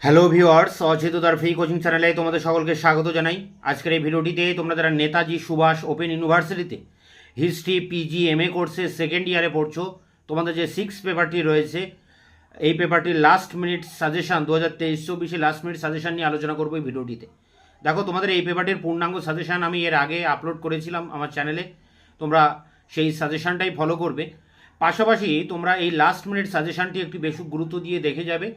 Hello viewers, অচেতনার free coaching চ্যানেলে তোমাদের সকলকে স্বাগত জানাই। আজকের এই ভিডিওটিতে তোমরা যারা নেতাজি সুভাষ ওপেন ইউনিভার্সিটিতে হিস্ট্রি পিজি এমএ কোর্সে সেকেন্ড ইয়ারে পড়ছো, তোমাদের যে পেপারটি রয়েছে, এই পেপারটির last minute suggestion 2023-24 last minute suggestion নিয়ে আলোচনা করবো এই ভিডিওটিতে। দেখো, তোমাদের এই পেপারটির পূর্ণাঙ্গ সাজেশান আমি এর আগে আপলোড করেছিলাম আমার চ্যানেলে, তোমরা সেই সাজেশানটাই ফলো করবে। পাশাপাশি তোমরা এই লাস্ট মিনিট সাজেশানটি একটু বেশি গুরুত্ব দিয়ে দেখে যাবে,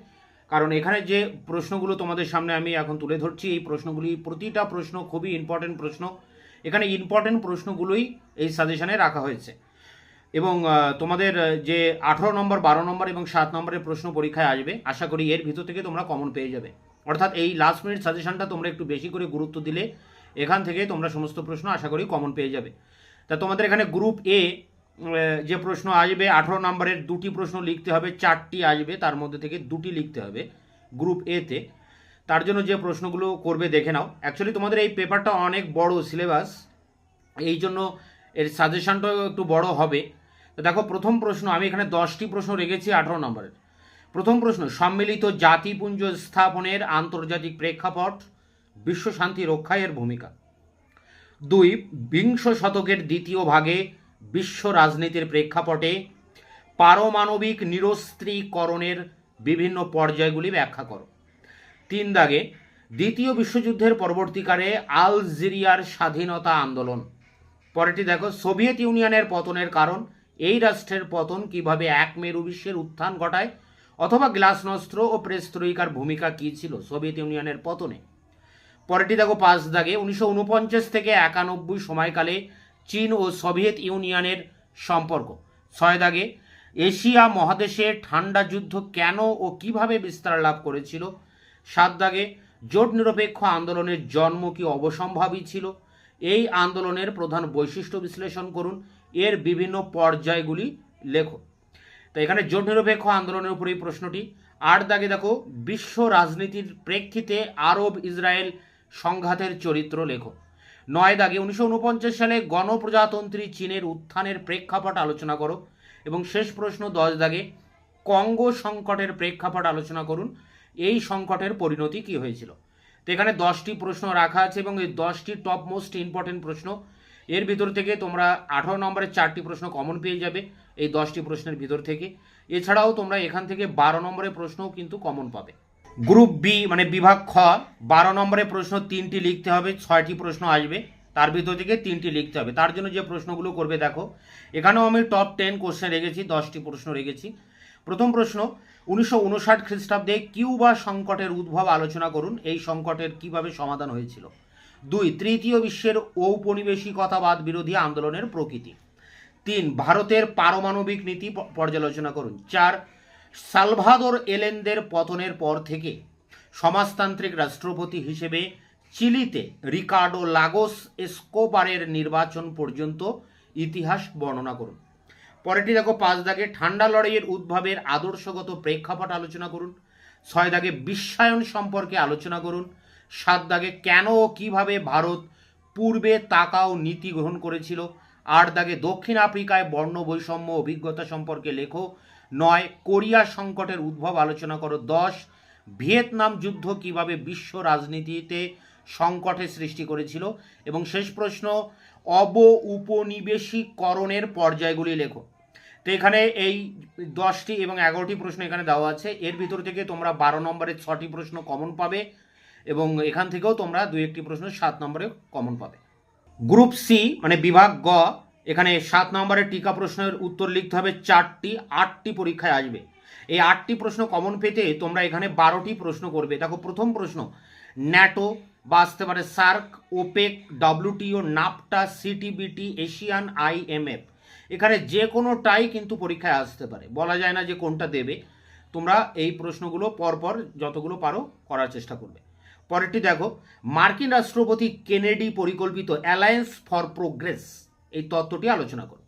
কারণ এখানে যে প্রশ্নগুলো তোমাদের সামনে আমি এখন তুলে ধরছি, এই প্রশ্নগুলি প্রতিটা প্রশ্ন খুবই ইম্পর্টেন্ট প্রশ্ন। এখানে ইম্পর্টেন্ট প্রশ্নগুলোই এই সাজেশনে রাখা হয়েছে এবং তোমাদের যে 18 নম্বর, 12 নম্বর এবং 7 নম্বরের প্রশ্ন পরীক্ষায় আসবে, আশা করি এর ভিতর থেকে তোমরা কমন পেয়ে যাবে। অর্থাৎ এই লাস্ট মিনিট সাজেশনটা তোমরা একটু বেশি করে গুরুত্ব দিলে এখান থেকে তোমরা সমস্ত প্রশ্ন আশা করি কমন পেয়ে যাবে। তা তোমাদের এখানে গ্রুপ এ যে প্রশ্ন আসবে 18 নম্বরের দুটি প্রশ্ন লিখতে হবে, 4টি আসবে, তার মধ্যে থেকে 2টি লিখতে হবে গ্রুপ এতে। তার জন্য যে প্রশ্নগুলো করবে দেখে নাও। অ্যাকচুয়ালি তোমাদের এই পেপারটা অনেক বড় সিলেবাস, এই জন্য এর সাজেশনটাও একটু বড় হবে। তো দেখো, প্রথম প্রশ্ন আমি এখানে 10টি প্রশ্ন রেখেছি 18 নম্বরের। প্রথম প্রশ্ন, সম্মিলিত জাতিপুঞ্জ স্থাপনের আন্তর্জাতিক প্রেক্ষাপট, বিশ্ব শান্তি রক্ষায় এর ভূমিকা। 2, বিংশ শতকের দ্বিতীয় ভাগে বিশ্ব রাজনীতির প্রেক্ষাপটে পারমাণবিক নিরস্ত্রীকরণের বিভিন্ন পর্যায়গুলি ব্যাখ্যা করো। 3 দাগে, দ্বিতীয় বিশ্বযুদ্ধের পরবর্তীকালে আলজেরিয়ার স্বাধীনতা আন্দোলন। পরেরটি দেখো, সোভিয়েত ইউনিয়নের পতনের কারণ, এই রাষ্ট্রের পতন কিভাবে এক মেরু বিশ্বের উত্থান ঘটায়, অথবা গ্লাসনস্ত্র ও প্রেস্ত্রয়িকার ভূমিকা কী ছিল সোভিয়েত ইউনিয়নের পতনে। পরেরটি দেখো 5 দাগে, 1949 থেকে 91 সময়কালে চীন ও সোভিয়েত ইউনিয়নের সম্পর্ক। 6 দাগে, এশিয়া মহাদেশে ঠান্ডা যুদ্ধ কেন ও কিভাবে বিস্তার লাভ করেছিল। 7 দাগে, জোট নিরপেক্ষ আন্দোলনের জন্ম কি অবসম্ভাবী ছিল, এই আন্দোলনের প্রধান বৈশিষ্ট্য বিশ্লেষণ করুন, এর বিভিন্ন পর্যায়গুলি লেখো। তো এখানে জোট নিরপেক্ষ আন্দোলনের উপর এই প্রশ্নটি। 8 দাগে দেখো, বিশ্ব রাজনীতির প্রেক্ষিতে আরব ইসরায়েল সংঘাতের চরিত্র লেখো। 9 দাগে, 1949 সালে গণপ্রজাতন্ত্রী চীনের উত্থানের প্রেক্ষাপট আলোচনা করো। এবং শেষ প্রশ্ন 10 দাগে, কঙ্গো সংকটের প্রেক্ষাপট আলোচনা করুন, এই সংকটের পরিণতি কি হয়েছিল। তো এখানে 10টি প্রশ্ন রাখা আছে এবং এই 10টি টপ মোস্ট ইম্পর্টেন্ট প্রশ্ন। এর ভিতর থেকে তোমরা 18 নম্বরের 4টি প্রশ্ন কমন পেয়ে যাবে এই 10টি প্রশ্নের ভিতর থেকে। এছাড়াও তোমরা এখান থেকে 12 নম্বরের প্রশ্নও কিন্তু কমন পাবে। গ্রুপ বি মানে বিভাগ খ, 12 নম্বরের প্রশ্ন 3টি লিখতে হবে, 6টি প্রশ্ন আসবে, তার ভিতর থেকে 3টি লিখতে হবে। তার জন্য যে প্রশ্নগুলো করবে দেখো, এখানেও আমি টপ 10 কোশ্চেন রেখেছি, 10টি প্রশ্ন রেখেছি। প্রথম প্রশ্ন, 1959 খ্রিস্টাব্দে কিউবা সংকটের উদ্ভব আলোচনা করুন, এই সংকটের কিভাবে সমাধান হয়েছিল। 2, তৃতীয় বিশ্বের ঔপনিবেশিকতাবাদ বিরোধী আন্দোলনের প্রকৃতি। 3, ভারতের পারমাণবিক নীতি পর্যালোচনা করুন। 4, সালভাদোর এলেন্দের পতনের পর থেকে সমাজতান্ত্রিক রাষ্ট্রপতি হিসেবে চিলিতে রিকার্ডো লাগোস এসকোবারের নির্বাচন পর্যন্ত ইতিহাস বর্ণনা করুন। পরেরটি দেখো 5 দাগে, ঠান্ডা লড়াইয়ের উদ্ভবের আদর্শগত প্রেক্ষাপট আলোচনা করুন। 6 দাগে, বিশ্বায়ন সম্পর্কে আলোচনা করুন। 7 দাগে, কেন ও কীভাবে ভারত পূর্বে তাকাও নীতি গ্রহণ করেছিল। 8 দাগে, দক্ষিণ আফ্রিকায় বর্ণ বৈষম্য অভিজ্ঞতা সম্পর্কে লেখো। 9, কোরিয়া সংকটের উদ্ভব আলোচনা করো। 10, ভিয়েতনাম যুদ্ধ কিভাবে বিশ্ব রাজনীতিতে সংকটের সৃষ্টি করেছিল। এবং শেষ প্রশ্ন, উপনিবেশিকরণের পর্যায়গুলি লেখো। তো এখানে এই 10টি এবং 11টি প্রশ্ন এখানে দেওয়া আছে, এর ভিতর থেকে তোমরা 12 নম্বরের 6টি প্রশ্ন কমন পাবে এবং এখান থেকেও তোমরা 2-1টি প্রশ্ন 7 নম্বরে কমন পাবে। গ্রুপ সি মানে বিভাগ গ, এখানে 7 নম্বরের টিকা প্রশ্নের উত্তর লিখতে হবে 4টি, 8টি পরীক্ষায় আসবে। এই 8টি প্রশ্ন কমন পেতে তোমরা এখানে 12টি প্রশ্ন করবে। দেখো, প্রথম প্রশ্ন, ন্যাটো বা আসতে পারে SAARC, OPEC, WTO, NAFTA, CTBT, ASEAN, IMF, এখানে যে কোনোটাই কিন্তু পরীক্ষায় আসতে পারে, বলা যায় না যে কোনটা দেবে। তোমরা এই প্রশ্নগুলো পরপর যতগুলো পারো করার চেষ্টা করবে। পরেরটি দেখো, মার্কিন রাষ্ট্রপতি কেনেডি পরিকল্পিত অ্যালায়েন্স ফর প্রোগ্রেস, এই তত্ত্বটি আলোচনা করো।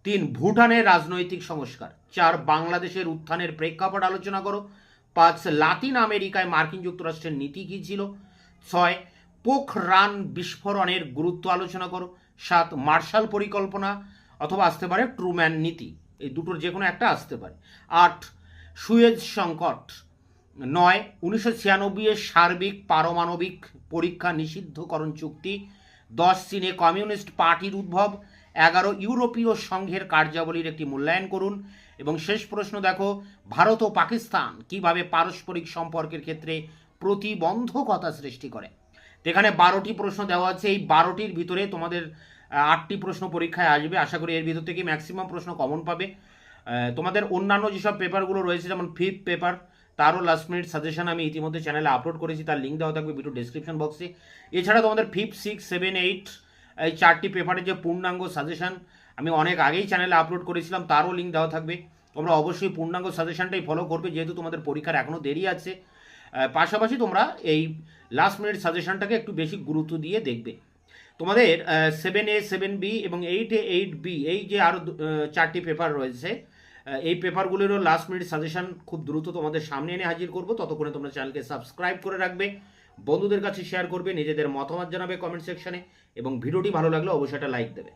3, ভুটানের রাজনৈতিক সংস্কার। 4, বাংলাদেশের উত্থানের প্রেক্ষাপট আলোচনা করো। 5, লাতিন আমেরিকায় মার্কিন যুক্তরাষ্ট্রের নীতি কী ছিল। 6, পোখরান বিস্ফোরণের গুরুত্ব আলোচনা করো। 7, মার্শাল পরিকল্পনা অথবা আসতে পারে ট্রুম্যান নীতি, এই দুটোর যে কোনো একটা আসতে পারে। 8, সুয়েজ সংকট। 9 1996 এর সার্বিক পারমাণবিক পরীক্ষা নিষিদ্ধকরণ চুক্তি। 10 চীনে কমিউনিস্ট পার্টির উদ্ভব। 11 ইউরোপীয় সংঘের কার্যাবলীর একটি মূল্যায়ন করুন। এবং শেষ প্রশ্ন দেখো, ভারত ও পাকিস্তান কিভাবে পারস্পরিক সম্পর্কের ক্ষেত্রে প্রতিবন্ধকতা সৃষ্টি করে। তো এখানে 12টি প্রশ্ন দেওয়া আছে। এই 12টির ভিতরে তোমাদের 8টি প্রশ্ন পরীক্ষায় আসবে। আশা করি এর ভিতর থেকে ম্যাক্সিমাম প্রশ্ন কমন পাবে। তোমাদের অন্যান্য যেসব পেপারগুলো রয়েছে, যেমন 5th পেপার, তারও লাস্ট মিনিট সাজেশন আমি ইতিমধ্যে চ্যানেলে আপলোড করেছি, তার লিঙ্ক দেওয়া থাকবে ভিডিও ডেসক্রিপশন বক্সে। এছাড়া তোমাদের 5th, 6th, 7, 8 এই 4টি পেপারের যে পূর্ণাঙ্গ সাজেশন আমি অনেক আগেই চ্যানেলে আপলোড করেছিলাম, তারও লিঙ্ক দেওয়া থাকবে। তোমরা অবশ্যই পূর্ণাঙ্গ সাজেশনটাই ফলো করবে, যেহেতু তোমাদের পরীক্ষার এখনও দেরি আছে। পাশাপাশি তোমরা এই লাস্ট মিনিট সাজেশনটাকে একটু বেশি গুরুত্ব দিয়ে দেখবে। তোমাদের 7A, 7B এবং 8A, 8B এই যে আরও 4টি পেপার রয়েছে, এই পেপারগুলিরও লাস্ট মিনিট সাজেশন খুব দ্রুত তোমাদের সামনে এনে হাজির করবো। ততক্ষণে তোমরা চ্যানেলকে সাবস্ক্রাইব করে রাখবে, বন্ধুদের কাছে শেয়ার করবে, নিজেদের মতামত জানাবে কমেন্ট সেকশনে, এবং ভিডিওটি ভালো লাগলে অবশ্যই একটা লাইক দেবে।